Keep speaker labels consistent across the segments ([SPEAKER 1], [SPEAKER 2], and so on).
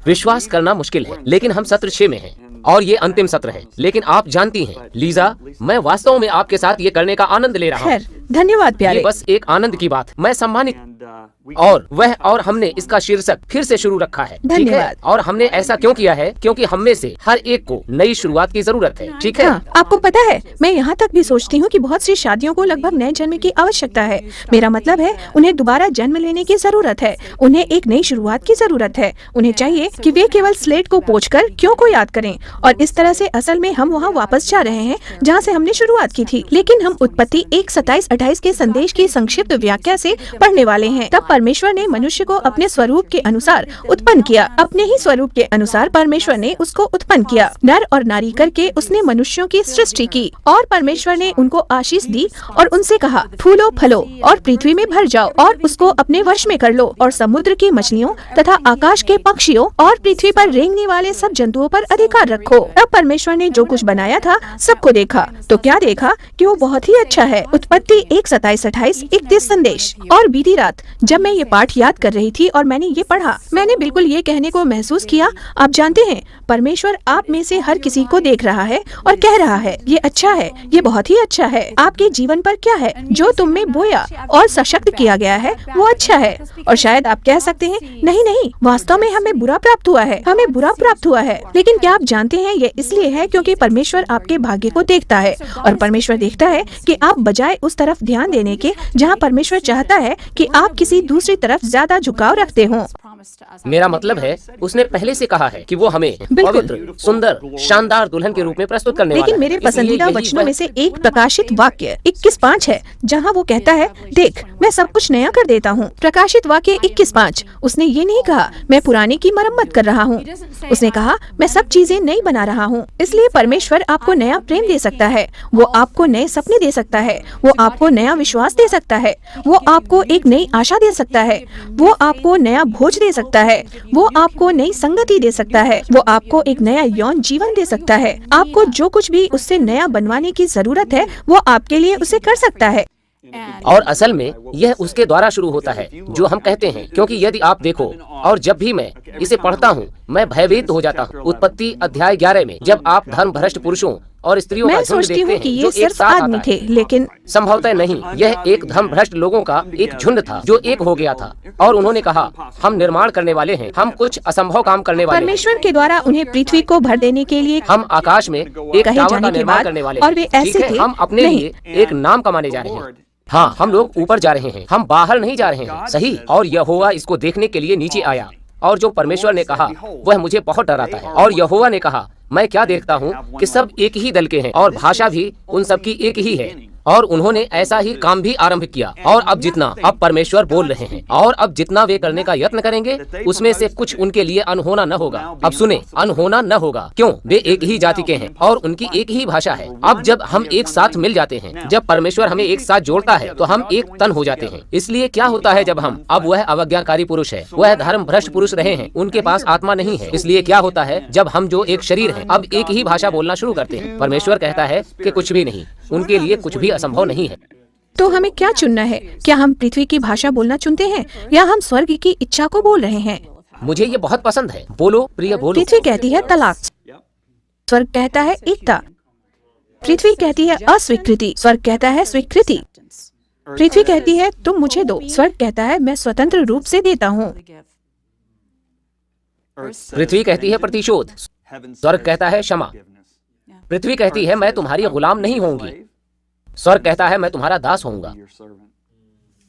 [SPEAKER 1] विश्वास करना मुश्किल है, लेकिन हम सत्र 6 में हैं और ये अंतिम सत्र है। लेकिन आप जानती हैं लीजा, मैं वास्तव में आपके साथ ये करने का आनंद ले रहा हूँ।
[SPEAKER 2] धन्यवाद प्यारे।
[SPEAKER 1] ये बस एक आनंद की बात, मैं सम्मानित और हमने इसका शीर्षक फिर से शुरू रखा है। ठीक है, और हमने ऐसा क्यों किया है? क्योंकि हम में से हर एक को नई शुरुआत की जरूरत है। ठीक है,
[SPEAKER 2] आपको पता है, मैं यहाँ तक भी सोचती हूँ कि बहुत सी शादियों को लगभग नए जन्म की आवश्यकता है। मेरा मतलब है, उन्हें दोबारा जन्म लेने की जरूरत है, उन्हें एक नई शुरुआत की जरूरत है। उन्हें चाहिए कि वे केवल स्लेट को पोंछकर क्यों को याद करें, और इस तरह से असल में हम वहाँ वापस जा रहे हैं जहाँ से हमने शुरुआत की थी। लेकिन हम उत्पत्ति 1:27-28 के संदेश की संक्षिप्त व्याख्या से पढ़ने वाले हैं। तब परमेश्वर ने मनुष्य को अपने स्वरूप के अनुसार उत्पन्न किया। अपने ही स्वरूप के अनुसार परमेश्वर ने उसको उत्पन्न किया। नर और नारी करके उसने मनुष्यों की सृष्टि की, और परमेश्वर ने उनको आशीष दी और उनसे कहा, फूलो फलो और पृथ्वी में भर जाओ और उसको अपने वश में कर लो, और समुद्र की मछलियों तथा आकाश के पक्षियों और पृथ्वी पर रेंगने वाले सब जंतुओं पर अधिकार रखो। तब परमेश्वर ने जो कुछ बनाया था सबको देखा, तो क्या देखा कि वो बहुत ही अच्छा है। उत्पत्ति 1:27-28 31 संदेश। और बीती रात जब मैं ये पाठ याद कर रही थी और मैंने ये पढ़ा, मैंने बिल्कुल ये कहने को महसूस किया, आप जानते हैं, परमेश्वर आप में से हर किसी को देख रहा है और कह रहा है, ये अच्छा है, ये बहुत ही अच्छा है। आपके जीवन पर क्या है जो तुम में बोया और सशक्त किया गया है, वो अच्छा है। और शायद आप कह सकते हैं, नहीं नहीं, वास्तव में हमें बुरा प्राप्त हुआ है, हमें बुरा प्राप्त हुआ है। लेकिन क्या आप जानते हैं, ये इसलिए है क्योंकि परमेश्वर आपके भाग्य को देखता है, और परमेश्वर देखता है कि आप बजाय उस तरफ ध्यान देने के जहाँ परमेश्वर चाहता है कि आप किसी दूसरी तरफ ज्यादा झुकाव रखते हो।
[SPEAKER 1] मेरा मतलब है, उसने पहले से कहा है कि वो हमें पवित्र, सुंदर, शानदार दुल्हन के रूप में प्रस्तुत करने वाला है।
[SPEAKER 2] लेकिन मेरे पसंदीदा वचनों में से एक प्रकाशित वाक्य 21:5 है, जहाँ वो कहता है, देख मैं सब कुछ नया कर देता हूँ। प्रकाशित वाक्य 21:5। उसने ये नहीं कहा मैं पुराने की मरम्मत कर रहा हूँ, उसने कहा मैं सब चीजें नई बना रहा हूँ। इसलिए परमेश्वर आपको नया प्रेम दे सकता है, वो आपको नए सपने दे सकता है, वो आपको नया विश्वास दे सकता है, वो आपको एक नई आशा दे सकता है, वो आपको नया भोज दे सकता है, वो आपको नई संगति दे सकता है, वो आपको एक नया यौन जीवन दे सकता है। आपको जो कुछ भी उससे नया बनवाने की जरूरत है, वो आपके लिए उसे कर सकता है।
[SPEAKER 1] और असल में यह उसके द्वारा शुरू होता है जो हम कहते हैं, क्योंकि यदि आप देखो, और जब भी मैं इसे पढ़ता हूँ मैं भयभीत हो जाता हूँ। उत्पत्ति अध्याय 11 में जब आप धर्म भ्रष्ट पुरुषों और स्त्रियों का झुंड देखते हैं
[SPEAKER 2] कि ये
[SPEAKER 1] जो एक
[SPEAKER 2] सिर्फ
[SPEAKER 1] साथ
[SPEAKER 2] आदमी
[SPEAKER 1] आता
[SPEAKER 2] थे,
[SPEAKER 1] है,
[SPEAKER 2] लेकिन
[SPEAKER 1] संभवतः नहीं, यह एक धर्म भ्रष्ट लोगों का एक झुंड था जो एक हो गया था, और उन्होंने कहा हम निर्माण करने वाले हैं, हम कुछ असंभव काम करने वाले हैं।
[SPEAKER 2] परमेश्वर के द्वारा उन्हें पृथ्वी को भर देने के लिए
[SPEAKER 1] हम आकाश में एक टावर का निर्माण करने वाले हैं।
[SPEAKER 2] और वे ऐसे थे,
[SPEAKER 1] हम अपने लिए एक नाम कमाने जा रहे हैं। हाँ, हम लोग ऊपर जा रहे हैं, हम बाहर नहीं जा रहे हैं। सही। और यहोवा इसको देखने के लिए नीचे आया, और जो परमेश्वर ने कहा वह मुझे बहुत डराता है। और यहोवा ने कहा मैं क्या देखता हूँ कि सब एक ही दल के हैं और भाषा भी उन सबकी एक ही है, और उन्होंने ऐसा ही काम भी आरंभ किया। और अब परमेश्वर बोल रहे हैं, और अब जितना वे करने का यत्न करेंगे उसमें से कुछ उनके लिए अनहोना न होगा। अब सुने, अनहोना न होगा। क्यों? वे एक ही जाति के हैं और उनकी एक ही भाषा है। अब जब हम एक साथ मिल जाते हैं, जब परमेश्वर हमें एक साथ जोड़ता है, तो हम एक तन हो जाते हैं। इसलिए क्या होता है जब हम, अब वह अवज्ञाकारी पुरुष है, वह धर्म भ्रष्ट पुरुष रहे हैं, उनके पास आत्मा नहीं है। इसलिए क्या होता है जब हम जो एक शरीर है अब एक ही भाषा बोलना शुरू करते हैं? परमेश्वर कहता है कि कुछ भी नहीं, उनके लिए कुछ भी असंभव नहीं है।
[SPEAKER 2] तो हमें क्या चुनना है? क्या हम पृथ्वी की भाषा बोलना चुनते हैं या हम स्वर्ग की इच्छा को बोल रहे हैं?
[SPEAKER 1] मुझे ये बहुत पसंद है। बोलो प्रिय, बोलो।
[SPEAKER 2] पृथ्वी कहती है तलाक, स्वर्ग कहता है एकता। पृथ्वी कहती है अस्वीकृति, स्वर्ग कहता है स्वीकृति। पृथ्वी कहती है तुम मुझे दो, स्वर्ग कहता है मैं स्वतंत्र रूप से देता हूँ।
[SPEAKER 1] पृथ्वी कहती है प्रतिशोध, स्वर्ग कहता है क्षमा। पृथ्वी कहती है मैं तुम्हारी गुलाम नहीं होंगी, स्वर्ग कहता है मैं तुम्हारा दास होऊंगा।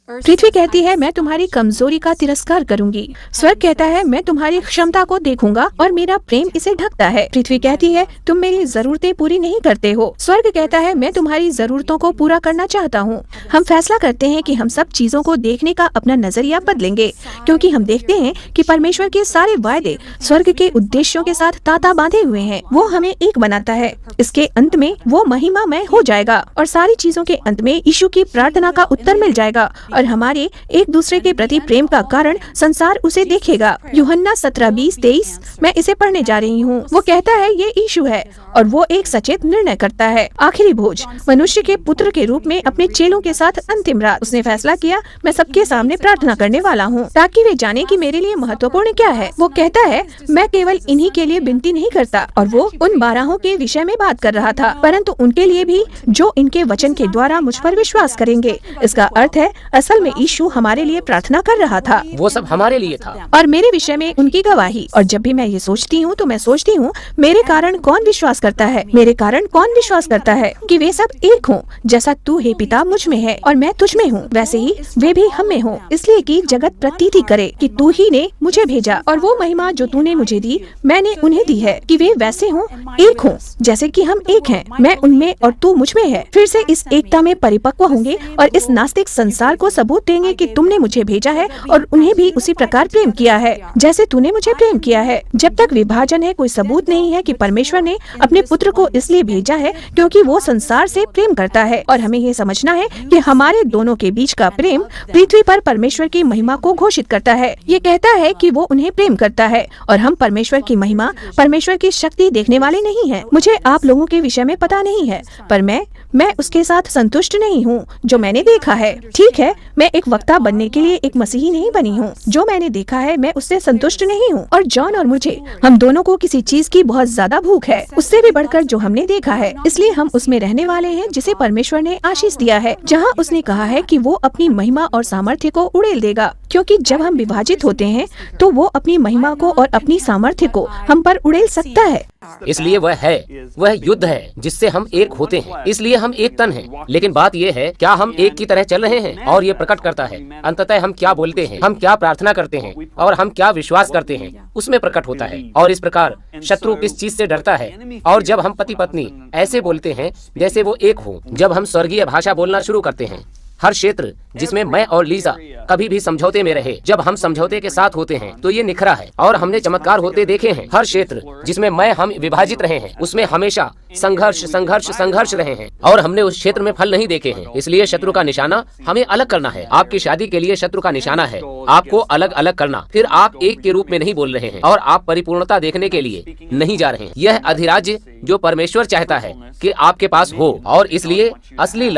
[SPEAKER 2] पृथ्वी कहती है मैं तुम्हारी कमजोरी का तिरस्कार करूंगी, स्वर्ग कहता है मैं तुम्हारी क्षमता को देखूंगा और मेरा प्रेम इसे ढकता है। पृथ्वी कहती है तुम मेरी जरूरतें पूरी नहीं करते हो, स्वर्ग कहता है मैं तुम्हारी जरूरतों को पूरा करना चाहता हूँ। हम फैसला करते हैं कि हम सब चीजों को देखने का अपना नजरिया बदलेंगे, क्योंकि हम देखते हैं कि परमेश्वर के सारे वायदे स्वर्ग के उद्देश्यों के साथ ताता बांधे हुए हैं। वो हमें एक बनाता है। इसके अंत में वो महिमामय हो जाएगा और सारी चीजों के अंत में यीशु की प्रार्थना का उत्तर मिल जाएगा। और हमारे एक दूसरे के प्रति प्रेम का कारण संसार उसे देखेगा। यूहन्ना 17:20-23 मैं इसे पढ़ने जा रही हूँ। वो कहता है ये यीशु है और वो एक सचेत निर्णय करता है। आखिरी भोज, मनुष्य के पुत्र के रूप में अपने चेलों के साथ अंतिम रात उसने फैसला किया, मैं सबके सामने प्रार्थना करने वाला हूँ ताकि वे जाने कि मेरे लिए महत्वपूर्ण क्या है। वो कहता है मैं केवल इन्हीं के लिए विनती नहीं करता, और वो उन 12 के विषय में बात कर रहा था, परंतु उनके लिए भी जो इनके वचन के द्वारा मुझ पर विश्वास करेंगे। इसका अर्थ है असल में यीशु हमारे लिए प्रार्थना कर रहा था।
[SPEAKER 1] वो सब हमारे लिए था
[SPEAKER 2] और मेरे विषय में उनकी गवाही। और जब भी मैं ये सोचती हूँ तो मैं सोचती हूँ मेरे कारण कौन विश्वास करता है, मेरे कारण कौन विश्वास करता है कि वे सब एक हों, जैसा तू हे पिता मुझ में है और मैं तुझ में हूँ, वैसे ही वे भी हम में हों, इसलिए कि जगत प्रतीति करे कि तू ही ने मुझे भेजा, और वो महिमा जो तूने मुझे दी मैंने उन्हें दी है कि वे वैसे हों, एक हों जैसे कि हम एक हैं, मैं उनमें और तू मुझ में है। फिर से इस एकता में परिपक्व होंगे और इस नास्तिक संसार को सबूत देंगे कि तुमने मुझे भेजा है और उन्हें भी उसी प्रकार प्रेम किया है जैसे तूने मुझे प्रेम किया है। जब तक विभाजन है कोई सबूत नहीं है कि परमेश्वर ने अपने पुत्र को इसलिए भेजा है क्योंकि वो संसार से प्रेम करता है, और हमें ये समझना है कि हमारे दोनों के बीच का प्रेम पृथ्वी पर परमेश्वर की महिमा को घोषित करता है। ये कहता है कि वो उन्हें प्रेम करता है और हम परमेश्वर की महिमा, परमेश्वर की शक्ति देखने वाले नहीं हैं। मुझे आप लोगों के विषय में पता नहीं है, पर मैं उसके साथ संतुष्ट नहीं हूँ जो मैंने देखा है। ठीक है, मैं एक वक्ता बनने के लिए एक मसीही नहीं बनी हूँ। जो मैंने देखा है मैं उससे संतुष्ट नहीं हूँ, और जॉन और मुझे, हम दोनों को किसी चीज की बहुत ज्यादा भूख है, उससे भी बढ़कर जो हमने देखा है। इसलिए हम उसमें रहने वाले हैं जिसे परमेश्वर ने आशीष दिया है, जहाँ उसने कहा है कि वो अपनी महिमा और सामर्थ्य को उड़ेल देगा, क्योंकि जब हम विभाजित होते हैं तो वो अपनी महिमा को और अपनी सामर्थ्य को हम पर उड़ेल सकता है।
[SPEAKER 1] इसलिए वह युद्ध है जिससे हम एक होते हैं, इसलिए हम एक तन हैं। लेकिन बात यह है क्या हम एक की तरह चल रहे हैं, और ये प्रकट करता है अंततः हम क्या बोलते हैं, हम क्या प्रार्थना करते हैं और हम क्या विश्वास करते हैं, उसमें प्रकट होता है। और इस प्रकार शत्रु किस चीज से डरता है, और जब हम पति पत्नी ऐसे बोलते हैं जैसे वो एक हो, जब हम स्वर्गीय भाषा बोलना शुरू करते हैं, हर क्षेत्र जिसमें मैं और लीजा कभी भी समझौते में रहे, जब हम समझौते के साथ होते हैं तो ये निखरा है, और हमने चमत्कार होते देखे हैं। हर क्षेत्र जिसमें हम विभाजित रहे हैं उसमें हमेशा संघर्ष संघर्ष संघर्ष रहे हैं, और हमने उस क्षेत्र में फल नहीं देखे हैं। इसलिए शत्रु का निशाना हमें अलग करना है। आपकी शादी के लिए शत्रु का निशाना है आपको अलग अलग करना। फिर आप एक के रूप में नहीं बोल रहे हैं और आप परिपूर्णता देखने के लिए नहीं जा रहे हैं। यह अधिराज्य जो परमेश्वर चाहता है कि आपके पास हो, और इसलिए असली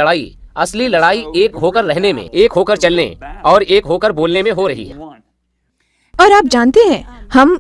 [SPEAKER 1] लड़ाई एक होकर रहने में, एक होकर चलने और एक होकर बोलने में हो रही है।
[SPEAKER 2] और आप जानते हैं हम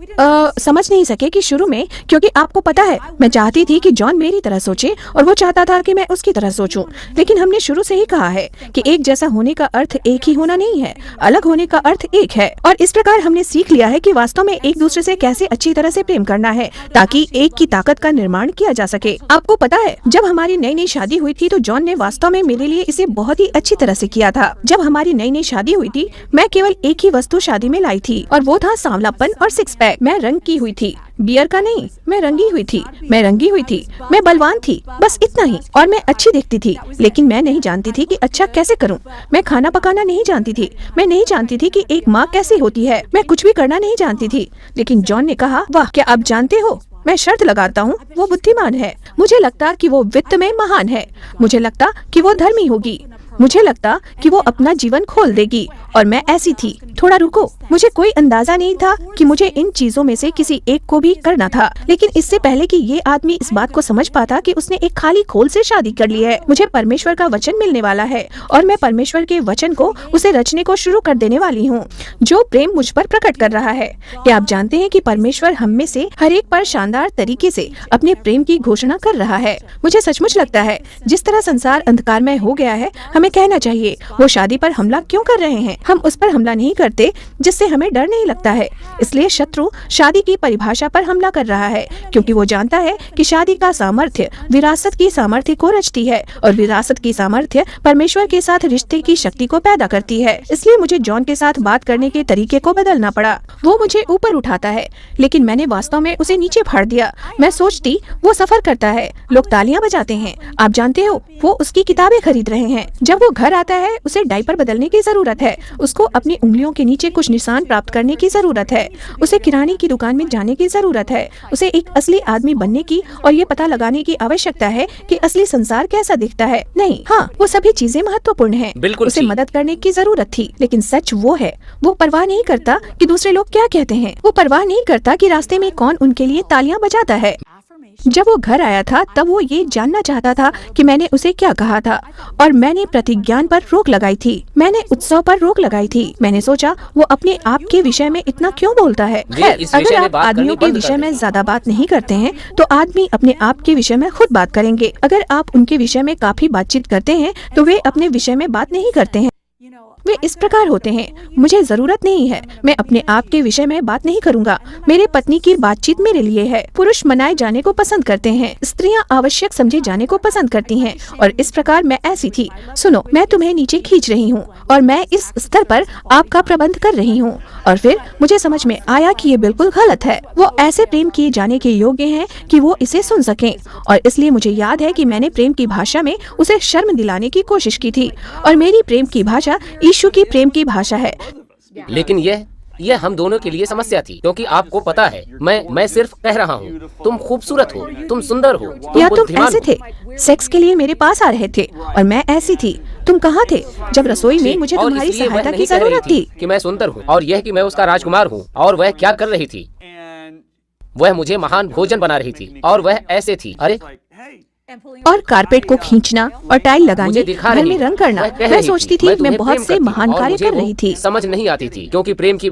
[SPEAKER 2] समझ नहीं सके कि शुरू में, क्योंकि आपको पता है मैं चाहती थी कि जॉन मेरी तरह सोचे और वो चाहता था कि मैं उसकी तरह सोचूं, लेकिन हमने शुरू से ही कहा है कि एक जैसा होने का अर्थ एक ही होना नहीं है, अलग होने का अर्थ एक है। और इस प्रकार हमने सीख लिया है कि वास्तव में एक दूसरे से कैसे अच्छी तरह से प्रेम करना है ताकि एक की ताकत का निर्माण किया जा सके। आपको पता है जब हमारी नई नई शादी हुई थी तो जॉन ने वास्तव में मेरे लिए इसे बहुत ही अच्छी तरह से किया था। जब हमारी नई नई शादी हुई थी मैं केवल एक ही वस्तु शादी में लाई थी, और वो था सांवलापन और सिक्स पैक। मैं रंग की हुई थी, बियर का नहीं, मैं रंगी हुई थी, मैं बलवान थी, बस इतना ही। और मैं अच्छी दिखती थी, लेकिन मैं नहीं जानती थी कि अच्छा कैसे करूं। मैं खाना पकाना नहीं जानती थी, मैं नहीं जानती थी कि एक माँ कैसे होती है, मैं कुछ भी करना नहीं जानती थी। लेकिन जॉन ने कहा, वाह क्या आप जानते हो, मैं शर्त लगाता हूँ वो बुद्धिमान है, मुझे लगता कि वो वित्त में महान है, मुझे लगता कि वो धर्मी होगी, मुझे लगता कि वो अपना जीवन खोल देगी, और मैं ऐसी थी। थोड़ा रुको, मुझे कोई अंदाजा नहीं था कि मुझे इन चीजों में से किसी एक को भी करना था। लेकिन इससे पहले कि ये आदमी इस बात को समझ पाता कि उसने एक खाली खोल से शादी कर ली है, मुझे परमेश्वर का वचन मिलने वाला है, और मैं परमेश्वर के वचन को उसे रचने को शुरू कर देने वाली हूँ जो प्रेम मुझ पर प्रकट कर रहा है। क्या आप जानते हैं कि परमेश्वर हम में से हर एक पर शानदार तरीके से अपने प्रेम की घोषणा कर रहा है। मुझे सचमुच लगता है जिस तरह संसार अंधकारमय हो गया है, हमें कहना चाहिए वो शादी पर हमला क्यों कर रहे हैं। हम उस पर हमला नहीं करते जिससे हमें डर नहीं लगता है। इसलिए शत्रु शादी की परिभाषा पर हमला कर रहा है, क्योंकि वो जानता है कि शादी का सामर्थ्य विरासत की सामर्थ्य को रचती है, और विरासत की सामर्थ्य परमेश्वर के साथ रिश्ते की शक्ति को पैदा करती है। इसलिए मुझे जॉन के साथ बात करने के तरीके को बदलना पड़ा। वो मुझे ऊपर उठाता है, लेकिन मैंने वास्तव में उसे नीचे फाड़ दिया। मैं सोचती वो सफर करता है, लोग तालियां बजाते हैं, आप जानते हो वो उसकी किताबें खरीद रहे हैं। जब जब वो घर आता है उसे डायपर बदलने की जरूरत है, उसको अपनी उंगलियों के नीचे कुछ निशान प्राप्त करने की जरूरत है, उसे किराने की दुकान में जाने की जरूरत है, उसे एक असली आदमी बनने की और ये पता लगाने की आवश्यकता है कि असली संसार कैसा दिखता है। नहीं, हाँ, वो सभी चीजें महत्वपूर्ण हैं।
[SPEAKER 1] बिल्कुल
[SPEAKER 2] उसे
[SPEAKER 1] ठीक।
[SPEAKER 2] मदद करने की जरूरत थी, लेकिन सच वो है, वो परवाह नहीं करता कि दूसरे लोग क्या कहते हैं, वो परवाह नहीं करता कि रास्ते में कौन उनके लिए तालियां बजाता है। जब वो घर आया था तब वो ये जानना चाहता था कि मैंने उसे क्या कहा था, और मैंने प्रतिज्ञान पर रोक लगाई थी, मैंने उत्सव पर रोक लगाई थी। मैंने सोचा वो अपने आप के विषय में इतना क्यों बोलता है। खैर, अगर आप आदमियों के विषय में ज्यादा बात नहीं करते हैं तो आदमी अपने आप के विषय में खुद बात करेंगे। अगर आप उनके विषय में काफी बातचीत करते हैं तो वे अपने विषय में बात नहीं करते हैं। वे इस प्रकार होते हैं, मुझे जरूरत नहीं है, मैं अपने आप के विषय में बात नहीं करूंगा, मेरे पत्नी की बातचीत मेरे लिए है। पुरुष मनाए जाने को पसंद करते हैं, स्त्रियां आवश्यक समझे जाने को पसंद करती हैं, और इस प्रकार मैं ऐसी थी। सुनो, मैं तुम्हें नीचे खींच रही हूँ और मैं इस स्तर पर आपका प्रबंध कर रही हूँ, और फिर मुझे समझ में आया कि ये बिल्कुल गलत है। वो ऐसे प्रेम किए जाने के योग्य हैं कि वो इसे सुन सकें, और इसलिए मुझे याद है कि मैंने प्रेम की भाषा में उसे शर्म दिलाने की कोशिश की थी, और मेरी प्रेम की भाषा यीशु की प्रेम की भाषा है।
[SPEAKER 1] लेकिन यह हम दोनों के लिए समस्या थी, क्योंकि आपको पता है, मैं सिर्फ कह रहा हूँ, तुम खूबसूरत हो, तुम सुंदर हो,
[SPEAKER 2] या तुम
[SPEAKER 1] बुद्धिमान
[SPEAKER 2] ऐसे थे, सेक्स के लिए मेरे पास आ रहे थे, और मैं ऐसी थी। तुम कहाँ थे जब रसोई में मुझे
[SPEAKER 1] और
[SPEAKER 2] तुम्हारी
[SPEAKER 1] इसलिए वह
[SPEAKER 2] सहायता
[SPEAKER 1] नहीं
[SPEAKER 2] की
[SPEAKER 1] कह रही
[SPEAKER 2] जरूरत थी।
[SPEAKER 1] कि मैं सुंदर हूँ, और यह कि मैं उसका राजकुमार हूँ। और वह क्या कर रही थी? वह मुझे महान भोजन बना रही थी, और वह ऐसे थी, अरे
[SPEAKER 2] और कारपेट को खींचना और टाइल लगाने,
[SPEAKER 1] मुझे दिखा
[SPEAKER 2] घर
[SPEAKER 1] रही
[SPEAKER 2] में
[SPEAKER 1] थी।
[SPEAKER 2] रंग करना।
[SPEAKER 1] वह कह
[SPEAKER 2] मैं
[SPEAKER 1] रही
[SPEAKER 2] सोचती
[SPEAKER 1] थी,
[SPEAKER 2] थी
[SPEAKER 1] मैं
[SPEAKER 2] मैं
[SPEAKER 1] तुम्हें
[SPEAKER 2] बहुत
[SPEAKER 1] प्रेम
[SPEAKER 2] से
[SPEAKER 1] करती
[SPEAKER 2] महान
[SPEAKER 1] हूँ, और
[SPEAKER 2] कार्य
[SPEAKER 1] मुझे
[SPEAKER 2] कर
[SPEAKER 1] वो
[SPEAKER 2] रही थी।
[SPEAKER 1] समझ नहीं आती थी, क्योंकि प्रेम की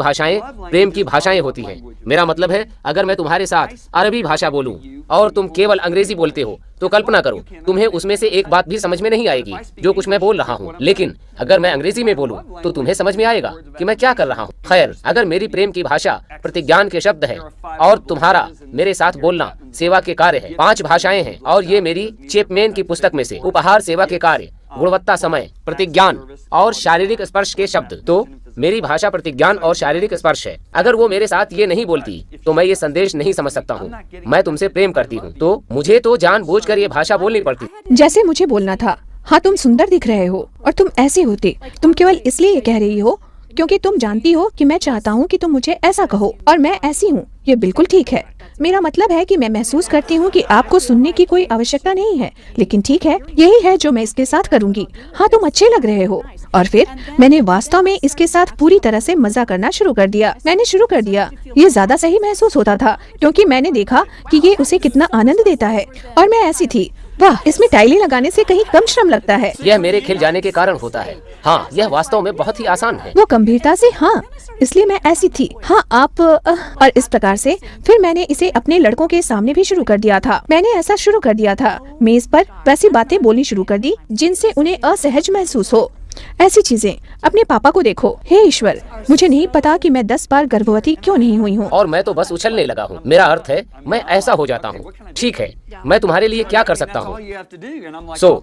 [SPEAKER 1] भाषाएं होती हैं। मेरा मतलब है, अगर मैं तुम्हारे साथ अरबी भाषा बोलूं और तुम केवल अंग्रेजी बोलते हो, तो कल्पना करो, तुम्हें उसमें से एक बात भी समझ में नहीं आएगी जो कुछ मैं बोल रहा हूँ। लेकिन अगर मैं अंग्रेजी में बोलूं तो तुम्हें समझ में आएगा कि मैं क्या कर रहा हूँ। खैर, अगर मेरी प्रेम की भाषा प्रतिज्ञान के शब्द है, और तुम्हारा मेरे साथ बोलना सेवा के कार्य है, 5 भाषाएं हैं, और ये मेरी चैपमैन की पुस्तक में से उपहार, सेवा के कार्य, गुणवत्ता, समय, प्रतिज्ञान और शारीरिक स्पर्श के शब्द। तो मेरी भाषा प्रतिज्ञान और शारीरिक स्पर्श है। अगर वो मेरे साथ ये नहीं बोलती तो मैं ये संदेश नहीं समझ सकता हूँ, मैं तुमसे प्रेम करती हूँ। तो मुझे तो जानबूझकर ये भाषा बोलनी पड़ती।
[SPEAKER 2] जैसे मुझे बोलना था, हाँ तुम सुंदर दिख रहे हो, और तुम ऐसे होते, तुम केवल इसलिए ये कह रही हो क्योंकि तुम जानती हो कि मैं चाहता हूँ कि तुम मुझे ऐसा कहो, और मैं ऐसी हूँ। ये बिल्कुल ठीक है। मेरा मतलब है कि मैं महसूस करती हूँ कि आपको सुनने की कोई आवश्यकता नहीं है, लेकिन ठीक है, यही है जो मैं इसके साथ करूँगी। हाँ, तुम अच्छे लग रहे हो। और फिर मैंने वास्तव में इसके साथ पूरी तरह से मजा करना शुरू कर दिया। मैंने शुरू कर दिया, ये ज्यादा सही महसूस होता था, क्योंकि मैंने देखा कि ये उसे कितना आनंद देता है, और मैं ऐसी थी, वाह, इसमें टाइलें लगाने से कहीं कम श्रम लगता है।
[SPEAKER 1] यह मेरे खिल जाने के कारण होता है। हाँ, यह वास्तव में बहुत ही आसान है।
[SPEAKER 2] वो गंभीरता से, हाँ, इसलिए मैं ऐसी थी। हाँ, आप और इस प्रकार से फिर मैंने इसे अपने लड़कों के सामने भी शुरू कर दिया था। मैंने ऐसा शुरू कर दिया था, मेज पर वैसी बातें बोलनी शुरू कर दी जिनसे उन्हें असहज महसूस हो। ऐसी चीजें। अपने पापा को देखो, हे ईश्वर, मुझे नहीं पता कि मैं 10 बार गर्भवती क्यों नहीं हुई हूँ।
[SPEAKER 1] और मैं तो बस उछलने लगा हूँ। मेरा अर्थ है, मैं ऐसा हो जाता हूँ। ठीक है, मैं तुम्हारे लिए क्या कर सकता हूँ?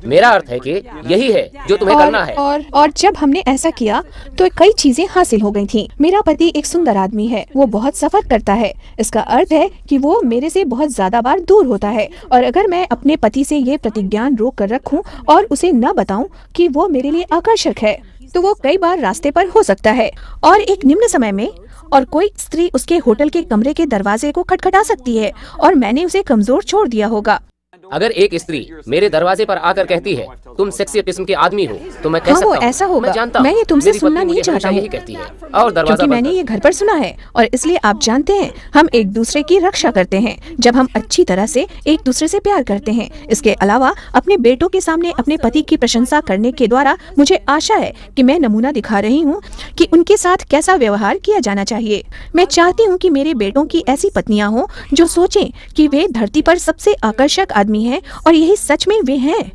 [SPEAKER 1] मेरा अर्थ है कि यही है जो तुम्हें करना है।
[SPEAKER 2] और जब हमने ऐसा किया तो कई चीजें हासिल हो गई थीं। मेरा पति एक सुंदर आदमी है, वो बहुत सफर करता है। इसका अर्थ है कि वो मेरे से बहुत ज्यादा बार दूर होता है, और अगर मैं अपने पति से ये प्रतिज्ञान रोक कर रखूं और उसे न बताऊं कि वो मेरे लिए आकर्षक है, तो वो कई बार रास्ते पर हो सकता है, और एक निम्न समय में, और कोई स्त्री उसके होटल के कमरे के दरवाजे को खटखटा सकती है, और मैंने उसे कमजोर छोड़ दिया होगा।
[SPEAKER 1] अगर एक स्त्री मेरे दरवाजे पर आकर कहती है, तुम सेक्सी किस्म के आदमी हो, तो मैं कह
[SPEAKER 2] हाँ,
[SPEAKER 1] सकता
[SPEAKER 2] वो
[SPEAKER 1] हूँ,
[SPEAKER 2] ऐसा होगा।
[SPEAKER 1] मैं जानता
[SPEAKER 2] मैं ये तुमसे
[SPEAKER 1] मेरी
[SPEAKER 2] सुनना
[SPEAKER 1] पत्नी
[SPEAKER 2] नहीं
[SPEAKER 1] मुझे
[SPEAKER 2] चाहता
[SPEAKER 1] हमेशा
[SPEAKER 2] हूँ,
[SPEAKER 1] यही कहती है, और दरवाजा
[SPEAKER 2] क्योंकि मैंने
[SPEAKER 1] बंद
[SPEAKER 2] ये घर पर सुना है, और इसलिए आप जानते हैं, हम एक दूसरे की रक्षा करते हैं जब हम अच्छी तरह से एक दूसरे से प्यार करते हैं। इसके अलावा अपने बेटों के सामने अपने पति की प्रशंसा करने के द्वारा मुझे आशा है कि मैं नमूना दिखा रही हूँ कि उनके साथ कैसा व्यवहार किया जाना चाहिए। मैं चाहती हूँ कि मेरे बेटों की ऐसी पत्नियां हों जो सोचें कि वे धरती पर सबसे आकर्षक आदमी हैं, और यही सच में वे हैं।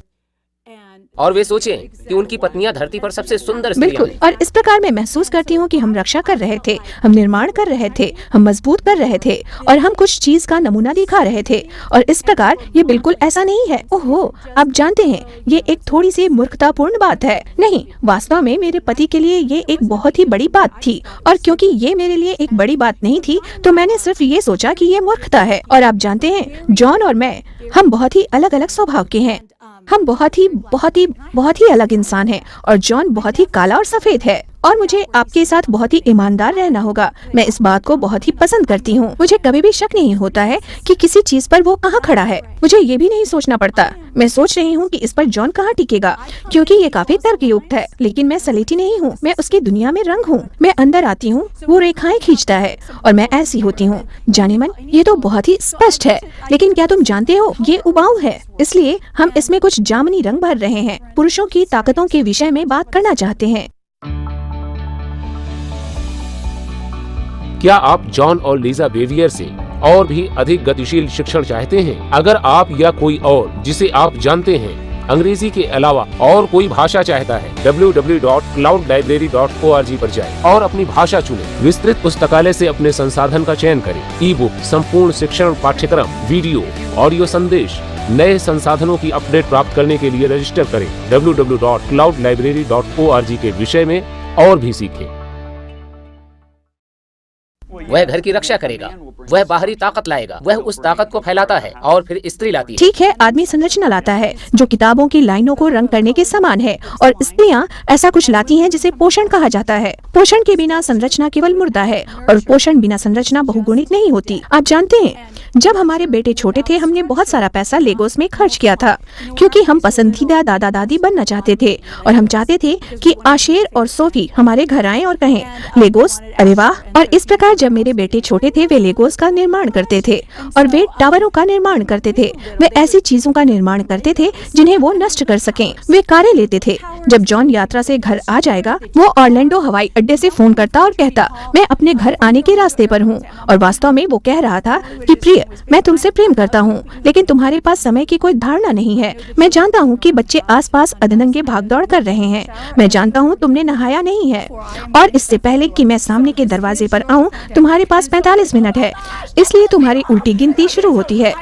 [SPEAKER 1] और वे सोचें कि उनकी पत्नियां धरती पर सबसे सुंदर स्त्रियां
[SPEAKER 2] बिल्कुल।
[SPEAKER 1] हैं।
[SPEAKER 2] और इस प्रकार मैं महसूस करती हूँ कि हम रक्षा कर रहे थे, हम निर्माण कर रहे थे, हम मजबूत कर रहे थे, और हम कुछ चीज का नमूना दिखा रहे थे। और इस प्रकार ये बिल्कुल ऐसा नहीं है, ओहो, आप जानते हैं, ये एक थोड़ी सी मूर्खतापूर्ण बात है। नहीं, वास्तव में मेरे पति के लिए ये एक बहुत ही बड़ी बात थी, और क्योंकि ये मेरे लिए एक बड़ी बात नहीं थी, तो मैंने सिर्फ ये सोचा कि ये मूर्खता है। और आप जानते हैं, जॉन और मैं, हम बहुत ही अलग अलग स्वभाव के हैं। हम बहुत ही अलग इंसान हैं और जॉन बहुत ही काला और सफेद है और मुझे आपके साथ बहुत ही ईमानदार रहना होगा। मैं इस बात को बहुत ही पसंद करती हूँ। मुझे कभी भी शक नहीं होता है कि किसी चीज पर वो कहाँ खड़ा है। मुझे ये भी नहीं सोचना पड़ता। मैं सोच रही हूँ कि इस पर जॉन कहाँ टिकेगा, क्योंकि ये काफी तर्कयुक्त है। लेकिन मैं सलेटी नहीं हूँ, मैं उसकी दुनिया में रंग हूँ। मैं अंदर आती हूँ, वो रेखाएं खींचता है और मैं ऐसी होती हूँ। जाने मन, ये तो बहुत ही स्पष्ट है, लेकिन क्या तुम जानते हो ये उबाऊ है। इसलिए हम इसमें कुछ जामुनी रंग भर रहे हैं। पुरुषों की ताकतों के विषय में बात करना चाहते हैं।
[SPEAKER 3] क्या आप जॉन और लीजा बेवियर से और भी अधिक गतिशील शिक्षण चाहते हैं? अगर आप या कोई और जिसे आप जानते हैं अंग्रेजी के अलावा और कोई भाषा चाहता है, www.cloudlibrary.org पर जाएं और अपनी भाषा चुनें। विस्तृत पुस्तकालय से अपने संसाधन का चयन करें। ई बुक, संपूर्ण शिक्षण पाठ्यक्रम, वीडियो, ऑडियो संदेश, नए संसाधनों की अपडेट प्राप्त करने के लिए रजिस्टर करें। www.cloudlibrary.org के विषय में और भी सीखें।
[SPEAKER 1] वह घर की रक्षा करेगा, वह बाहरी ताकत लाएगा, वह उस ताकत को फैलाता है और फिर स्त्री लाती है।
[SPEAKER 2] ठीक है, आदमी संरचना लाता है जो किताबों की लाइनों को रंग करने के समान है, और स्त्रियां ऐसा कुछ लाती हैं जिसे पोषण कहा जाता है। पोषण के बिना संरचना केवल मुर्दा है और पोषण बिना संरचना बहुगुणित नहीं होती। आप जानते हैं, जब हमारे बेटे छोटे थे हमने बहुत सारा पैसा लेगोस में खर्च किया था, क्योंकि हम पसंदीदा दादा दादी बनना चाहते थे और हम चाहते थे कि आशेर और सोफी हमारे घर आएं और कहें लेगोस, अरे वाह। और इस प्रकार जब मेरे बेटे छोटे थे वे लेगोस का निर्माण करते थे और वे टावरों का निर्माण करते थे। वे ऐसी चीजों का निर्माण करते थे जिन्हें वो नष्ट कर सकें। वे कारें लेते थे। जब जॉन यात्रा से घर आ जाएगा वो ऑरलैंडो हवाई अड्डे से फोन करता और कहता, मैं अपने घर आने के रास्ते पर हूँ। और वास्तव में वो कह रहा था कि प्रिय, मैं तुमसे प्रेम करता हूँ, लेकिन तुम्हारे पास समय की कोई धारणा नहीं है। मैं जानता हूँ कि बच्चे आसपास अधनंगे भागदौड़ कर रहे हैं। मैं जानता हूँ तुमने नहाया नहीं है और इससे पहले कि मैं सामने के दरवाजे पर आऊँ तुम्हारे पास 45 मिनट है, इसलिए तुम्हारी उल्टी गिनती शुरू होती है।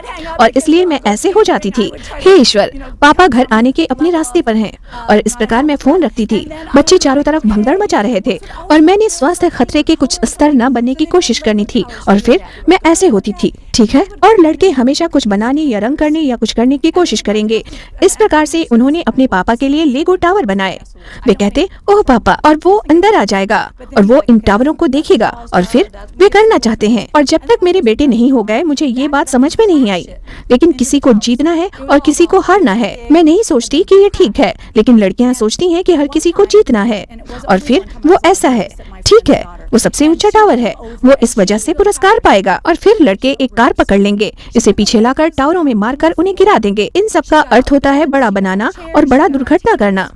[SPEAKER 2] और इसलिए मैं ऐसे हो जाती थी, हे ईश्वर, पापा घर आने के अपने रास्ते पर हैं। और इस प्रकार मैं फोन रखती थी। बच्चे चारों तरफ भगदड़ मचा रहे थे और मैंने स्वास्थ्य खतरे के कुछ स्तर न बनने की कोशिश करनी थी और फिर मैं ऐसे होती थी, ठीक है। और लड़के हमेशा कुछ बनाने या रंग करने या कुछ करने की कोशिश करेंगे। इस प्रकार से उन्होंने अपने पापा के लिए लेगो टावर बनाए। वे कहते, ओह पापा, और वो अंदर आ जाएगा और वो इन टावरों को देखेगा और फिर वे करना चाहते हैं। और जब तक मेरे बेटे नहीं हो गए मुझे ये बात समझ में नहीं आई, लेकिन किसी को जीतना है और किसी को हारना है। मैं नहीं सोचती कि ये ठीक है, लेकिन लड़कियां सोचती हैं कि हर किसी को जीतना है और फिर वो ऐसा है, ठीक है, वो सबसे ऊंचा टावर है, वो इस वजह से पुरस्कार पाएगा। और फिर लड़के एक कार पकड़ लेंगे, इसे पीछे लाकर टावरों में मारकर उन्हें गिरा देंगे। इन सब का अर्थ होता है बड़ा बनाना और बड़ा दुर्घटना करना।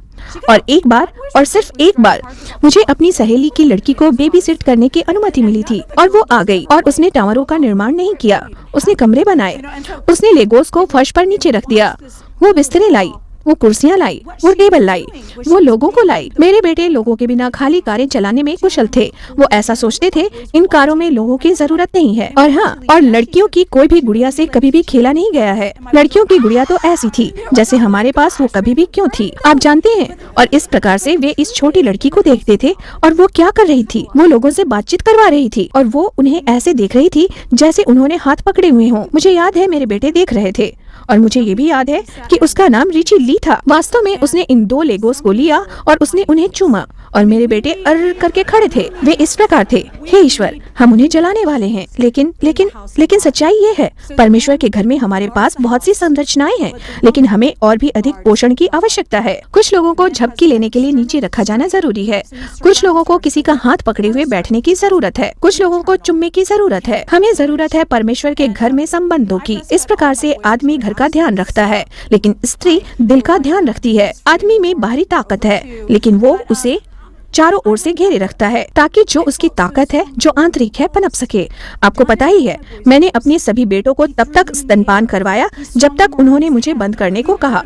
[SPEAKER 2] और एक बार और सिर्फ एक बार मुझे अपनी सहेली की लड़की को बेबी सिट करने की अनुमति मिली थी और वो आ गई और उसने टावरों का निर्माण नहीं किया, उसने कमरे बनाए, उसने लेगोस को फर्श पर नीचे रख दिया, वो बिस्तरे लाई, वो कुर्सियां लाई, वो टेबल लाई, वो लोगों को लाई। मेरे बेटे लोगों के बिना खाली कारें चलाने में कुशल थे। वो ऐसा सोचते थे इन कारों में लोगों की जरूरत नहीं है। और हाँ, और लड़कियों की कोई भी गुड़िया से कभी भी खेला नहीं गया है। लड़कियों की गुड़िया तो ऐसी थी जैसे हमारे पास वो कभी भी क्यों थी, आप जानते हैं। और इस प्रकार से वे इस छोटी लड़की को देखते थे और वो क्या कर रही थी, वो लोगों से बातचीत करवा रही थी और वो उन्हें ऐसे देख रही थी जैसे उन्होंने हाथ पकड़े हुए हों। मुझे याद है मेरे बेटे देख रहे थे और मुझे ये भी याद है कि उसका नाम रिची ली था। वास्तव में उसने इन दो लेगोस को लिया और उसने उन्हें चूमा और मेरे बेटे अर्र करके खड़े थे। वे इस प्रकार थे, हे ईश्वर, हम उन्हें जलाने वाले हैं। लेकिन लेकिन लेकिन सच्चाई ये है, परमेश्वर के घर में हमारे पास बहुत सी संरचनाएं हैं, लेकिन हमें और भी अधिक पोषण की आवश्यकता है। कुछ लोगों को झपकी लेने के लिए नीचे रखा जाना जरूरी है। कुछ लोगों को किसी का हाथ पकड़े हुए बैठने की जरूरत है। कुछ लोगों को चुम्मे की जरूरत है। हमें जरूरत है परमेश्वर के घर में संबंधों की। इस प्रकार से आदमी घर का ध्यान रखता है, लेकिन स्त्री दिल का ध्यान रखती है। आदमी में बाहरी ताकत है, लेकिन वो उसे चारों ओर से घेरे रखता है ताकि जो उसकी ताकत है, जो आंतरिक है, पनप सके। आपको पता ही है, मैंने अपने सभी बेटों को तब तक स्तनपान करवाया जब तक उन्होंने मुझे बंद करने को कहा।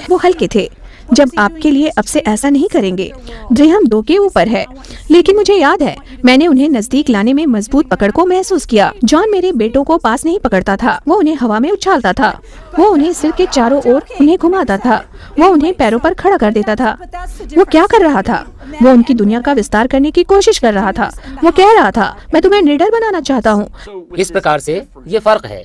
[SPEAKER 2] वो हल्के थे। जब आपके लिए अब से ऐसा नहीं करेंगे। ड्रेहम 2 के ऊपर है, लेकिन मुझे याद है मैंने उन्हें नजदीक लाने में मजबूत पकड़ को महसूस किया। जॉन मेरे बेटों को पास नहीं पकड़ता था, वो उन्हें हवा में उछालता था, वो उन्हें सिर के चारों ओर उन्हें घुमाता था, वो उन्हें पैरों पर खड़ा कर देता था। वो क्या कर रहा था? वो उनकी दुनिया का विस्तार करने की कोशिश कर रहा था। वो कह रहा था, मैं तुम्हें निडर बनाना चाहता हूँ।
[SPEAKER 1] इस प्रकार से ये फर्क है।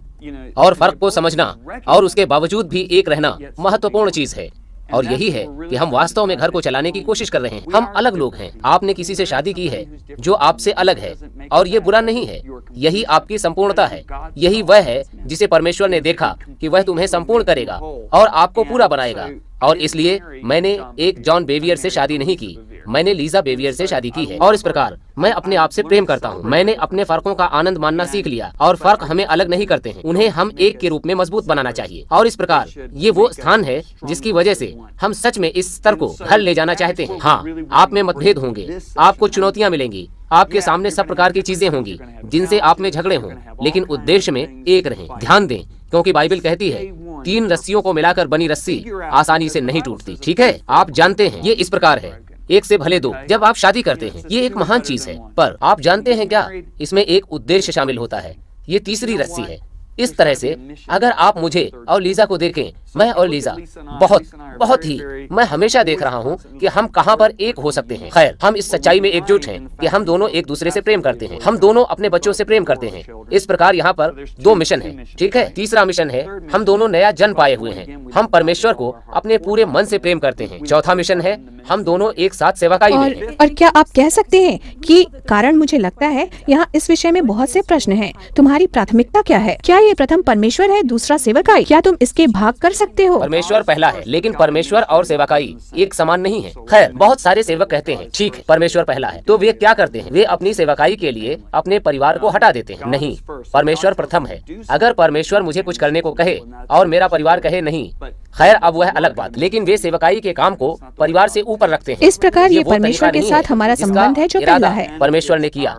[SPEAKER 1] और फर्क को समझना और उसके बावजूद भी एक रहना महत्वपूर्ण चीज है। और यही है कि हम वास्तव में घर को चलाने की कोशिश कर रहे हैं। हम अलग लोग हैं। आपने किसी से शादी की है जो आपसे अलग है, और ये बुरा नहीं है। यही आपकी संपूर्णता है। यही वह है जिसे परमेश्वर ने देखा कि वह तुम्हें संपूर्ण करेगा और आपको पूरा बनाएगा। और इसलिए मैंने एक जॉन बेवियर से शादी नहीं की, मैंने लीजा बेवियर से शादी की है। और इस प्रकार मैं अपने आप से प्रेम करता हूँ। मैंने अपने फर्कों का आनंद मानना सीख लिया, और फर्क हमें अलग नहीं करते हैं, उन्हें हम एक के रूप में मजबूत बनाना चाहिए। और इस प्रकार ये वो स्थान है जिसकी वजह से हम सच में इस स्तर को घर ले जाना चाहते हैं। हाँ, आप में मतभेद होंगे, आपको चुनौतियाँ मिलेंगी, आपके सामने सब प्रकार की चीजें होंगी जिनसे आप में झगड़े हों, लेकिन उद्देश्य में एक रहें। ध्यान दें, क्योंकि बाइबल कहती है 3 रस्सियों को मिलाकर बनी रस्सी आसानी से नहीं टूटती। ठीक है, आप जानते हैं ये इस प्रकार है, 1 से भले 2। जब आप शादी करते हैं ये एक महान चीज है, पर आप जानते हैं क्या, इसमें एक उद्देश्य शामिल होता है। ये तीसरी रस्सी है। इस तरह से अगर आप मुझे और लीजा को देखें, मैं और लीजा बहुत ही मैं हमेशा देख रहा हूँ कि हम कहाँ पर एक हो सकते हैं। खैर, हम इस सच्चाई में एकजुट हैं कि हम दोनों एक दूसरे से प्रेम करते हैं। हम दोनों अपने बच्चों से प्रेम करते हैं। इस प्रकार यहाँ पर 2 मिशन है। ठीक है, तीसरा मिशन है हम दोनों नया जन्म पाए हुए हैं। हम परमेश्वर को अपने पूरे मन से प्रेम करते हैं। चौथा मिशन है हम दोनों एक साथ सेवकाई में हैं।
[SPEAKER 2] और क्या आप कह सकते हैं कि कारण मुझे लगता है यहाँ इस विषय में बहुत से प्रश्न हैं। तुम्हारी प्राथमिकता क्या है? क्या ये प्रथम परमेश्वर है, दूसरा सेवकाई? क्या तुम इसके भाग कर सकते हो?
[SPEAKER 1] परमेश्वर पहला है, लेकिन परमेश्वर और सेवकाई एक समान नहीं है। खैर, बहुत सारे सेवक कहते हैं ठीक है परमेश्वर पहला है, तो वे क्या करते हैं? वे अपनी सेवकाई के लिए अपने परिवार को हटा देते हैं। नहीं, परमेश्वर प्रथम है। अगर परमेश्वर मुझे कुछ करने को कहे और मेरा परिवार कहे नहीं, खैर अब वह अलग बात, लेकिन वे सेवकाई के काम को परिवार से ऊपर रखते हैं।
[SPEAKER 2] इस प्रकार ये परमेश्वर के साथ हमारा संबंध है जो पहला है।
[SPEAKER 1] परमेश्वर ने किया,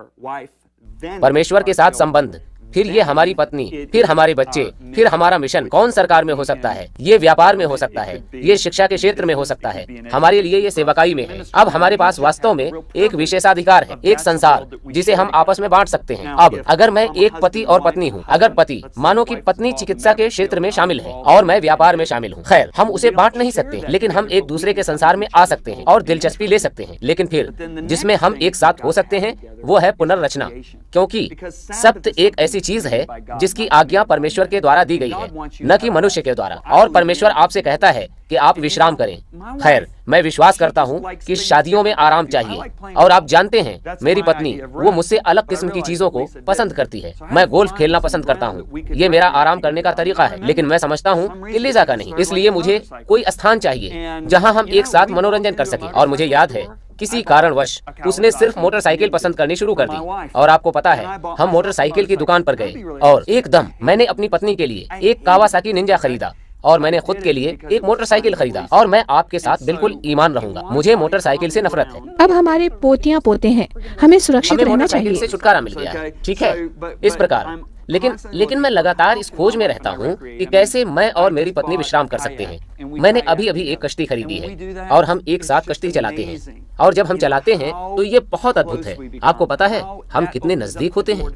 [SPEAKER 1] परमेश्वर के साथ संबंध, फिर ये हमारी पत्नी, फिर हमारे बच्चे, फिर हमारा मिशन। कौन सरकार में हो सकता है? ये व्यापार में हो सकता है, ये शिक्षा के क्षेत्र में हो सकता है। हमारे लिए ये सेवकाई में है। अब हमारे पास वास्तव में एक विशेषाधिकार है, एक संसार जिसे हम आपस में बांट सकते हैं। अब अगर मैं एक पति और पत्नी हूँ, अगर पति मानो कि पत्नी चिकित्सा के क्षेत्र में शामिल है और मैं व्यापार में शामिल हूँ, खैर हम उसे बांट नहीं सकते, लेकिन हम एक दूसरे के संसार में आ सकते हैं और दिलचस्पी ले सकते हैं। लेकिन फिर जिसमें हम एक साथ हो सकते हैं वो है पुनर्रचना, क्योंकि सत्य एक ऐसी चीज है जिसकी आज्ञा परमेश्वर के द्वारा दी गई है, न कि मनुष्य के द्वारा। और परमेश्वर आपसे कहता है कि आप विश्राम करें। खैर, मैं विश्वास करता हूँ कि शादियों में आराम चाहिए, और आप जानते हैं मेरी पत्नी वो मुझसे अलग किस्म की चीजों को पसंद करती है। मैं गोल्फ खेलना पसंद करता हूँ, ये मेरा आराम करने का तरीका है, लेकिन मैं समझता हूँ कि लीजा का नहीं। इसलिए मुझे कोई स्थान चाहिए जहाँ हम एक साथ मनोरंजन कर सकें। और मुझे याद है किसी कारणवश उसने सिर्फ मोटरसाइकिल पसंद करनी शुरू कर दी, और आपको पता है हम मोटरसाइकिल की दुकान पर गए और एकदम मैंने अपनी पत्नी के लिए एक कावासाकी निंजा खरीदा और मैंने खुद के लिए एक मोटरसाइकिल खरीदा। और मैं आपके साथ बिल्कुल ईमान रहूंगा, मुझे मोटरसाइकिल से नफरत है।
[SPEAKER 2] अब हमारे पोतियां पोते हैं, हमें सुरक्षित रहना चाहिए।
[SPEAKER 1] से छुटकारा मिल गया है, ठीक है, इस प्रकार। लेकिन मैं लगातार इस खोज में रहता हूँ कि कैसे मैं और मेरी पत्नी विश्राम कर सकते हैं। मैंने अभी एक कश्ती खरीदी है और हम एक साथ कश्ती चलाते हैं, और जब हम चलाते हैं तो ये बहुत अद्भुत है। आपको पता है हम कितने नजदीक होते हैं।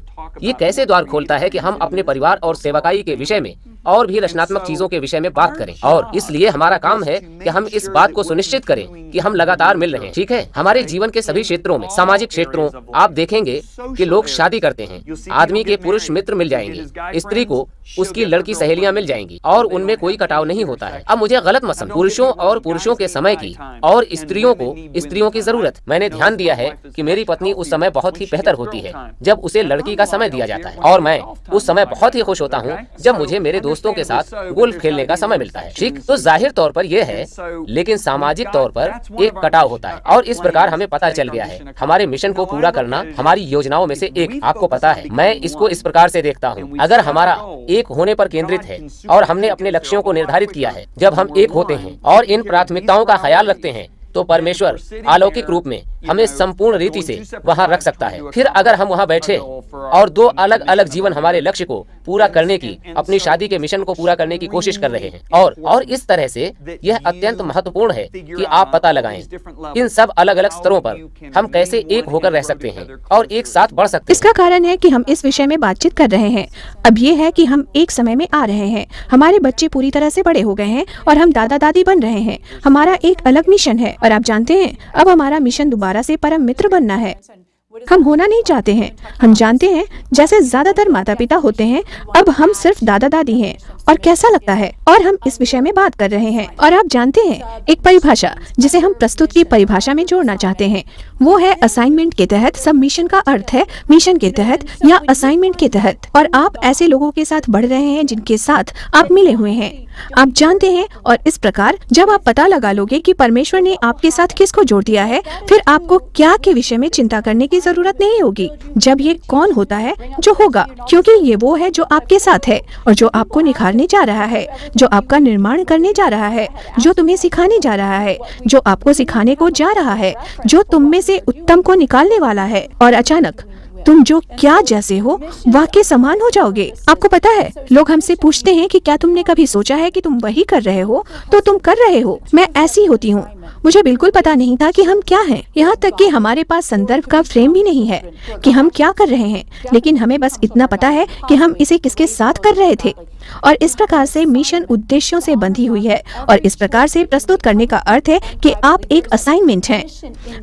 [SPEAKER 1] ये कैसे द्वार खोलता है कि हम अपने परिवार और सेवकाई के विषय में और भी रचनात्मक चीजों के विषय में बात करें। और इसलिए हमारा काम है कि हम इस बात को सुनिश्चित करें कि हम लगातार मिल रहे हैं। ठीक है, हमारे जीवन के सभी क्षेत्रों में, सामाजिक क्षेत्रों, आप देखेंगे कि लोग शादी करते हैं, आदमी के पुरुष मित्र मिल जाएंगे, स्त्री को उसकी लड़की सहेलियां मिल जाएंगी, और उनमें कोई कटाव नहीं होता है। अब मुझे गलत मत समझो, पुरुषों और पुरुषों के समय की और स्त्रियों को स्त्रियों की जरूरत। मैंने ध्यान दिया है कि मेरी पत्नी उस समय बहुत ही बेहतर होती है जब उसे लड़की का समय दिया जाता है, और मैं उस समय बहुत ही खुश होता हूँ जब मुझे मेरे दोस्तों के साथ गोल्फ खेलने का समय मिलता है। ठीक, तो जाहिर तौर पर यह है, लेकिन सामाजिक तौर पर एक कटाव होता है। और इस प्रकार हमें पता चल गया है हमारे मिशन को पूरा करना हमारी योजनाओं में से एक। आपको पता है मैं इसको इस प्रकार से देखता हूँ, अगर हमारा एक होने पर केंद्रित है और हमने अपने लक्ष्यों को निर्धारित किया है, जब हम एक होते हैं और इन प्राथमिकताओं का ख्याल रखते हैं, तो परमेश्वर अलौकिक रूप में हमें संपूर्ण रीति से वहाँ रख सकता है। फिर अगर हम वहाँ बैठे और 2 अलग अलग जीवन हमारे लक्ष्य को पूरा करने की, अपनी शादी के मिशन को पूरा करने की कोशिश कर रहे हैं, और इस तरह से यह अत्यंत महत्वपूर्ण है कि आप पता लगाएं इन सब अलग अलग स्तरों पर हम कैसे एक होकर रह सकते हैं और एक साथ बढ़ सकते हैं।
[SPEAKER 2] इसका कारण है कि हम इस विषय में बातचीत कर रहे हैं। अब ये है कि हम एक समय में आ रहे हैं, हमारे बच्चे पूरी तरह से बड़े हो गए हैं और हम दादा दादी बन रहे हैं। हमारा एक अलग मिशन है, और आप जानते हैं अब हमारा मिशन दोबारा से परम मित्र बनना है। हम होना नहीं चाहते हैं। हम जानते हैं जैसे ज्यादातर माता पिता होते हैं, अब हम सिर्फ दादा दादी हैं और कैसा लगता है, और हम इस विषय में बात कर रहे हैं। और आप जानते हैं एक परिभाषा जिसे हम प्रस्तुत की परिभाषा में जोड़ना चाहते हैं, वो है असाइनमेंट के तहत। सब मिशन का अर्थ है मिशन के तहत या असाइनमेंट के तहत। और आप ऐसे लोगों के साथ बढ़ रहे हैं जिनके साथ आप मिले हुए हैं, आप जानते हैं। और इस प्रकार जब आप पता लगा लोगे कि परमेश्वर ने आपके साथ किसको जोड़ दिया है, फिर आपको क्या के विषय में चिंता करने की जरूरत नहीं होगी। जब ये कौन होता है जो होगा, क्योंकि ये वो है जो आपके साथ है और जो आपको निखारने जा रहा है, जो आपका निर्माण करने जा रहा है, जो तुम्हें सिखाने जा रहा है, जो आपको सिखाने को जा रहा है, जो तुम में से उत्तम को निकालने वाला है। और अचानक तुम जो क्या जैसे हो वाकई समान हो जाओगे। आपको पता है, लोग हमसे पूछते हैं कि क्या तुमने कभी सोचा है कि तुम वही कर रहे हो तो तुम कर रहे हो। मैं ऐसी होती हूँ, मुझे बिल्कुल पता नहीं था कि हम क्या हैं। यहाँ तक कि हमारे पास संदर्भ का फ्रेम भी नहीं है कि हम क्या कर रहे हैं, लेकिन हमें बस इतना पता है कि हम इसे किसके साथ कर रहे थे। और इस प्रकार से मिशन उद्देश्यों से बंधी हुई है। और इस प्रकार से प्रस्तुत करने का अर्थ है कि आप एक असाइनमेंट हैं।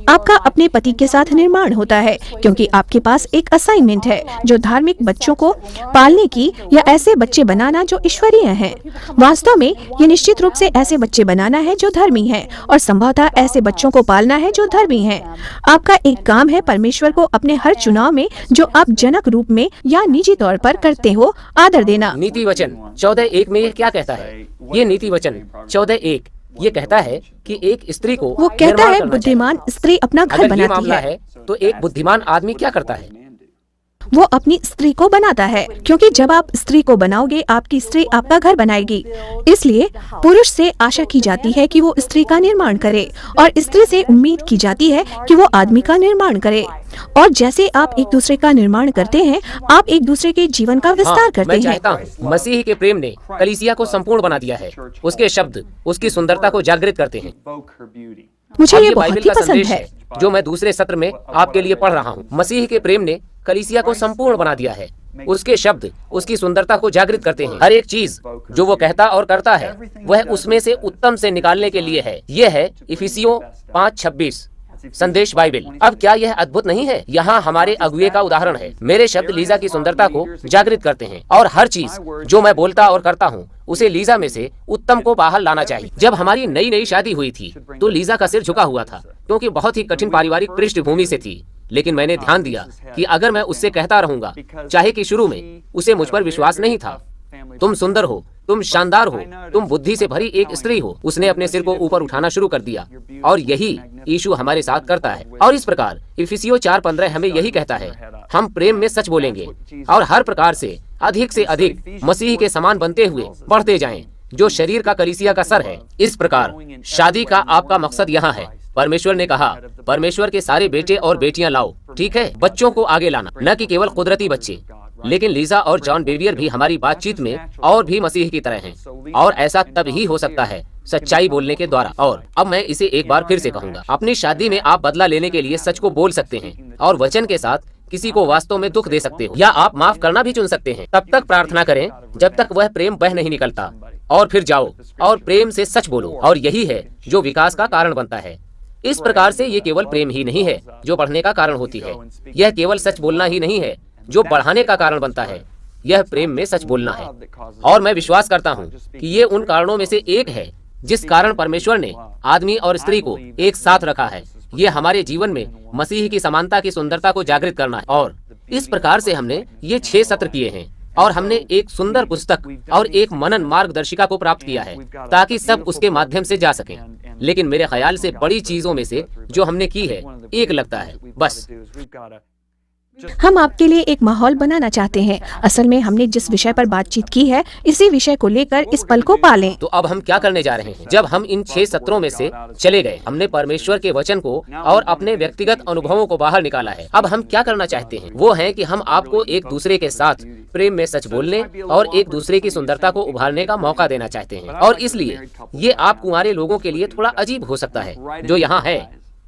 [SPEAKER 2] आपका अपने पति के साथ निर्माण होता है क्योंकि आपके पास एक असाइनमेंट है, जो धार्मिक बच्चों को पालने की या ऐसे बच्चे बनाना जो ईश्वरीय हैं। वास्तव में ये निश्चित रूप से ऐसे बच्चे बनाना है जो धर्मी हैं, और संभवतः ऐसे बच्चों को पालना है जो धर्मी हैं। आपका एक काम है परमेश्वर को अपने हर चुनाव में, जो आप जनक रूप में या निजी तौर पर करते हो, आदर देना।
[SPEAKER 1] नीति वचन 14:1 में यह क्या कहता है? ये नीति वचन 14:1 ये कहता है कि एक स्त्री को
[SPEAKER 2] वो कहता है बुद्धिमान स्त्री अपना घर
[SPEAKER 1] अगर ये
[SPEAKER 2] बनाती
[SPEAKER 1] मामला
[SPEAKER 2] है।
[SPEAKER 1] है तो एक बुद्धिमान आदमी क्या करता है?
[SPEAKER 2] वो अपनी स्त्री को बनाता है, क्योंकि जब आप स्त्री को बनाओगे आपकी स्त्री आपका घर बनाएगी। इसलिए पुरुष से आशा की जाती है कि वो स्त्री का निर्माण करे, और स्त्री से उम्मीद की जाती है कि वो आदमी का निर्माण करे। और जैसे आप एक दूसरे का निर्माण करते हैं, आप एक दूसरे के जीवन का विस्तार करते
[SPEAKER 1] मैं
[SPEAKER 2] हैं।
[SPEAKER 1] चाहता हूँ मसीह के प्रेम ने कलीसिया को संपूर्ण बना दिया है। उसके शब्द उसकी सुंदरता को जागृत करते हैं।
[SPEAKER 2] मुझे
[SPEAKER 1] अब
[SPEAKER 2] ये
[SPEAKER 1] बाइबल
[SPEAKER 2] बहुत ही
[SPEAKER 1] का
[SPEAKER 2] पसंद
[SPEAKER 1] संदेश
[SPEAKER 2] है।
[SPEAKER 1] जो मैं दूसरे सत्र में आपके लिए पढ़ रहा हूँ। मसीह के प्रेम ने कलीसिया को संपूर्ण बना दिया है। उसके शब्द उसकी सुंदरता को जागृत करते हैं। हर एक चीज जो वो कहता और करता है, वह उसमें से उत्तम से निकालने के लिए है। यह है इफिसियों 5:26 संदेश बाइबल। अब क्या यह अद्भुत नहीं है? यहाँ हमारे अगुए का उदाहरण है। मेरे शब्द लीजा की सुंदरता को जागृत करते हैं, और हर चीज जो मैं बोलता और करता हूँ उसे लीजा में से उत्तम को बाहर लाना चाहिए। जब हमारी नई नई शादी हुई थी तो लीजा का सिर झुका हुआ था, क्योंकि बहुत ही कठिन पारिवारिक पृष्ठभूमि से थी। लेकिन मैंने ध्यान दिया कि अगर मैं उससे कहता रहूंगा, चाहे कि शुरू में उसे मुझ पर विश्वास नहीं था, तुम सुंदर हो, तुम शानदार हो, तुम बुद्धि से भरी एक स्त्री हो, उसने अपने सिर को ऊपर उठाना शुरू कर दिया। और यही यीशु हमारे साथ करता है। और इस प्रकार इफिसियों 4:15 हमें यही कहता है, हम प्रेम में सच बोलेंगे और हर प्रकार से अधिक मसीह के समान बनते हुए बढ़ते जाएं, जो शरीर का कलीसिया का सर है। इस प्रकार शादी का आपका मकसद यहाँ है। परमेश्वर ने कहा, परमेश्वर के सारे बेटे और बेटियां लाओ, ठीक है, बच्चों को आगे लाना, न कि केवल कुदरती बच्चे। लेकिन लीजा और जॉन बेवियर भी हमारी बातचीत में और भी मसीह की तरह हैं, और ऐसा तब ही हो सकता है सच्चाई बोलने के द्वारा। और अब मैं इसे एक बार फिर से कहूँगा, अपनी शादी में आप बदला लेने के लिए सच को बोल सकते हैं और वचन के साथ किसी को वास्तव में दुख दे सकते हो, या आप माफ करना भी चुन सकते हैं। तब तक प्रार्थना करें जब तक वह प्रेम बह नहीं निकलता, और फिर जाओ और प्रेम से सच बोलो। और यही है जो विकास का कारण बनता है। इस प्रकार से ये केवल प्रेम ही नहीं है जो बढ़ने का कारण होती है, यह केवल सच बोलना ही नहीं है जो बढ़ाने का कारण बनता है, यह प्रेम में सच बोलना है। और मैं विश्वास करता हूँ कि ये उन कारणों में से एक है जिस कारण परमेश्वर ने आदमी और स्त्री को एक साथ रखा है। ये हमारे जीवन में मसीह की समानता की सुंदरता को जागृत करना है। और इस प्रकार से हमने ये 6 सत्र किए हैं, और हमने एक सुंदर पुस्तक और एक मनन मार्गदर्शिका को प्राप्त किया है ताकि सब उसके माध्यम से जा सकें। लेकिन मेरे ख्याल से बड़ी चीजों में से जो हमने की है, एक लगता है बस
[SPEAKER 2] हम आपके लिए एक माहौल बनाना चाहते हैं। असल में हमने जिस विषय पर बातचीत की है, इसी विषय को लेकर इस पल को पालें।
[SPEAKER 1] तो अब हम क्या करने जा रहे हैं? जब हम इन 6 सत्रों में से चले गए, हमने परमेश्वर के वचन को और अपने व्यक्तिगत अनुभवों को बाहर निकाला है। अब हम क्या करना चाहते हैं? वो है कि हम आपको एक दूसरे के साथ प्रेम में सच बोलने और एक दूसरे की सुंदरता को उभारने का मौका देना चाहते हैं। और इसलिए ये आप कुंवारे लोगों के लिए थोड़ा अजीब हो सकता है जो यहाँ है,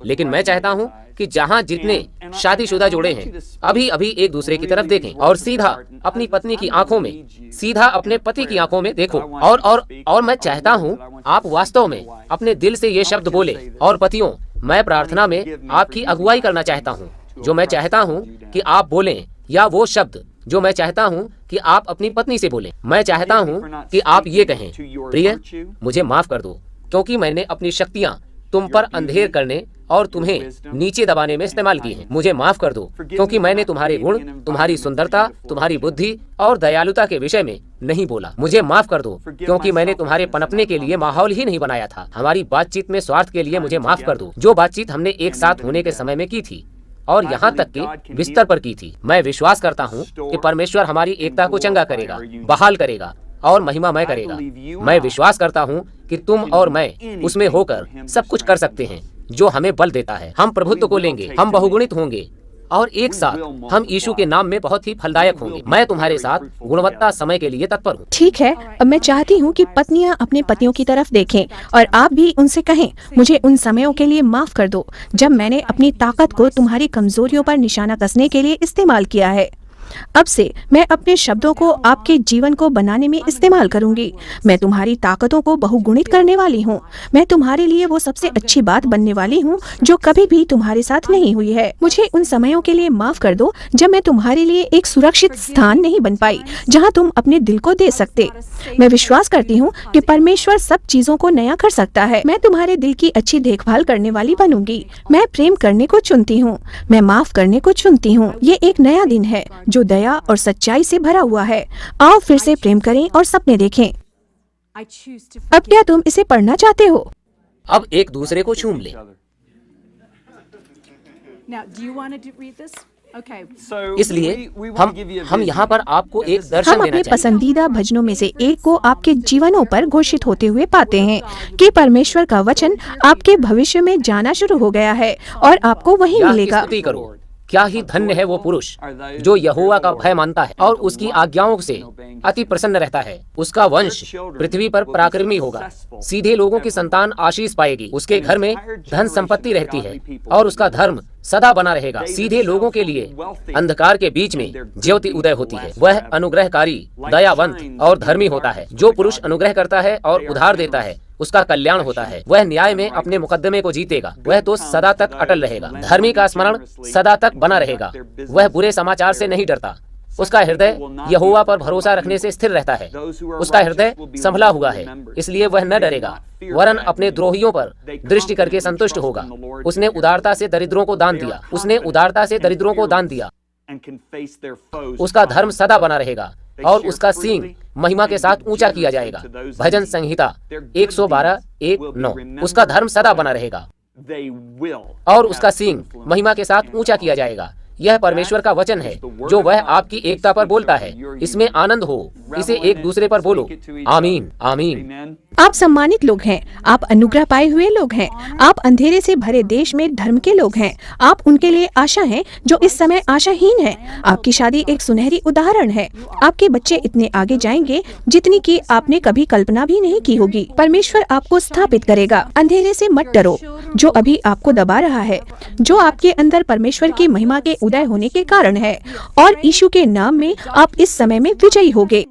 [SPEAKER 1] लेकिन मैं चाहता हूँ कि जहाँ जितने शादीशुदा जोड़े हैं अभी अभी एक दूसरे की तरफ देखें और सीधा अपनी पत्नी की आंखों में, सीधा अपने पति की आंखों में देखो। और मैं चाहता हूँ आप वास्तव में अपने दिल से ये शब्द बोले। और पतियों, मैं प्रार्थना में आपकी अगुवाई करना चाहता हूँ, जो मैं चाहता हूँ कि आप बोलें, या वो शब्द जो मैं चाहता हूँ कि आप अपनी पत्नी से बोलें। मैं चाहता हूँ कि आप ये कहें, प्रिय, मुझे माफ कर दो क्योंकि मैंने अपनी शक्तियाँ तुम पर अंधेर करने और तुम्हें नीचे दबाने में इस्तेमाल की हैं। मुझे माफ कर दो क्योंकि मैंने तुम्हारे गुण, तुम्हारी सुंदरता, तुम्हारी बुद्धि और दयालुता के विषय में नहीं बोला। मुझे माफ कर दो क्योंकि मैंने तुम्हारे पनपने के लिए माहौल ही नहीं बनाया था। हमारी बातचीत में स्वार्थ के लिए मुझे माफ कर दो, जो बातचीत हमने एक साथ होने के समय में की थी और यहाँ तक कि बिस्तर पर की थी। मैं विश्वास करता हूँ कि परमेश्वर हमारी एकता को चंगा करेगा, बहाल करेगा और महिमामय करेगा। मैं विश्वास करता हूँ कि तुम और मैं उसमें होकर सब कुछ कर सकते हैं जो हमें बल देता है। हम प्रभुत्व को लेंगे, हम बहुगुणित होंगे और एक साथ हम यीशु के नाम में बहुत ही फलदायक होंगे। मैं तुम्हारे साथ गुणवत्ता समय के लिए तत्पर हूँ।
[SPEAKER 2] ठीक है, अब मैं चाहती हूँ कि पत्नियां अपने पतियों की तरफ देखें और आप भी उनसे कहें, मुझे उन समयों के लिए माफ कर दो जब मैंने अपनी ताकत को तुम्हारी कमजोरियों पर निशाना कसने के लिए इस्तेमाल किया है। अब से मैं अपने शब्दों को आपके जीवन को बनाने में इस्तेमाल करूंगी। मैं तुम्हारी ताकतों को बहुगुणित करने वाली हूँ। मैं तुम्हारे लिए वो सबसे अच्छी बात बनने वाली हूँ जो कभी भी तुम्हारे साथ नहीं हुई है। मुझे उन समयों के लिए माफ कर दो जब मैं तुम्हारे लिए एक सुरक्षित स्थान नहीं बन पाई जहाँ तुम अपने दिल को दे सकते। मैं विश्वास करती हूँ कि परमेश्वर सब चीजों को नया कर सकता है। मैं तुम्हारे दिल की अच्छी देखभाल करने वाली बनूंगी। मैं प्रेम करने को चुनती हूँ, मैं माफ करने को चुनती हूँ। ये एक नया दिन है जो दया और सच्चाई से भरा हुआ है। आओ फिर से प्रेम करें और सपने देखें। अब क्या तुम इसे पढ़ना चाहते हो?
[SPEAKER 1] अब एक दूसरे को चूम लें। इसलिए हम यहाँ पर आपको एक दर्शन
[SPEAKER 2] हम
[SPEAKER 1] देना
[SPEAKER 2] अपने
[SPEAKER 1] चाहेंगे।
[SPEAKER 2] पसंदीदा भजनों में से एक को आपके जीवनों पर घोषित होते हुए पाते हैं कि परमेश्वर का वचन आपके भविष्य में जाना शुरू हो गया है और आपको वही
[SPEAKER 1] क्या
[SPEAKER 2] मिलेगा।
[SPEAKER 1] स्तुति करो। क्या ही धन्य है वो पुरुष जो यहोवा का भय मानता है और उसकी आज्ञाओं से अति प्रसन्न रहता है। उसका वंश पृथ्वी पर पराक्रमी होगा। सीधे लोगों की संतान आशीष पाएगी। उसके घर में धन संपत्ति रहती है और उसका धर्म सदा बना रहेगा। सीधे लोगों के लिए अंधकार के बीच में ज्योति उदय होती है। वह अनुग्रहकारी, दयावंत और धर्मी होता है। जो पुरुष अनुग्रह करता है और उधार देता है उसका कल्याण होता है। वह न्याय में अपने मुकदमे को जीतेगा। वह तो सदा तक अटल रहेगा। धर्मी का स्मरण सदा तक बना रहेगा। वह बुरे समाचार से नहीं डरता। उसका हृदय यहोवा पर भरोसा रखने से स्थिर रहता है। उसका हृदय संभला हुआ है, इसलिए वह न डरेगा, वरन अपने द्रोहियों पर दृष्टि करके संतुष्ट होगा। उसने उदारता से दरिद्रों को दान दिया। उसने उदारता से दरिद्रों को दान दिया। उसका धर्म सदा बना रहेगा और उसका सींग महिमा के साथ ऊंचा किया जाएगा। भजन संहिता 112:1-9। उसका धर्म सदा बना रहेगा और उसका सींग महिमा के साथ ऊंचा किया जाएगा। यह परमेश्वर का वचन है जो वह आपकी एकता पर बोलता है। इसमें आनंद हो। इसे एक दूसरे पर बोलो। आमीन, आमीन।
[SPEAKER 2] आप सम्मानित लोग हैं। आप अनुग्रह पाए हुए लोग हैं। आप अंधेरे से भरे देश में धर्म के लोग हैं। आप उनके लिए आशा हैं जो इस समय आशाहीन हैं। आपकी शादी एक सुनहरी उदाहरण है। आपके बच्चे इतने आगे जाएंगे जितनी की आपने कभी कल्पना भी नहीं की होगी। परमेश्वर आपको स्थापित करेगा। अंधेरे से मत डरो जो अभी आपको दबा रहा है, जो आपके अंदर परमेश्वर की महिमा के उदय होने के कारण है, और यीशु के नाम में आप इस समय में विजयी होगे।